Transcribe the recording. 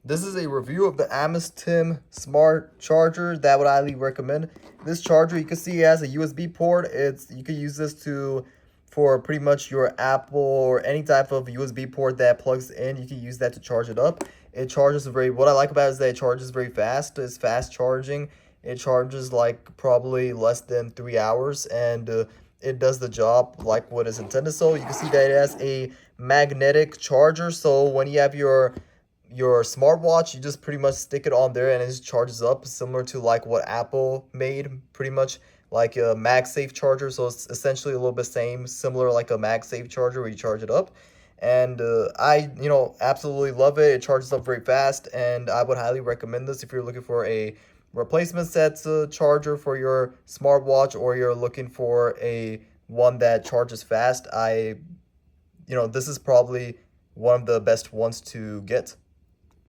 This is a review of the AMAZTIM smart charger that I would highly recommend. This charger, you can see it has a USB port. You can use this for pretty much your Apple or any type of USB port that plugs in. You can use that to charge it up. What I like about it is that it charges very fast. It's fast charging. It charges like probably less than 3 hours, and it does the job like what is intended. So you can see that it has a magnetic charger. So when you have your smartwatch, you just pretty much stick it on there and it just charges up, similar to like what Apple made, pretty much like a MagSafe charger. So it's essentially a little bit similar like a MagSafe charger where you charge it up. And I absolutely love it. It charges up very fast, and I would highly recommend this if you're looking for a replacement set charger for your smartwatch, or you're looking for a one that charges fast. This is probably one of the best ones to get.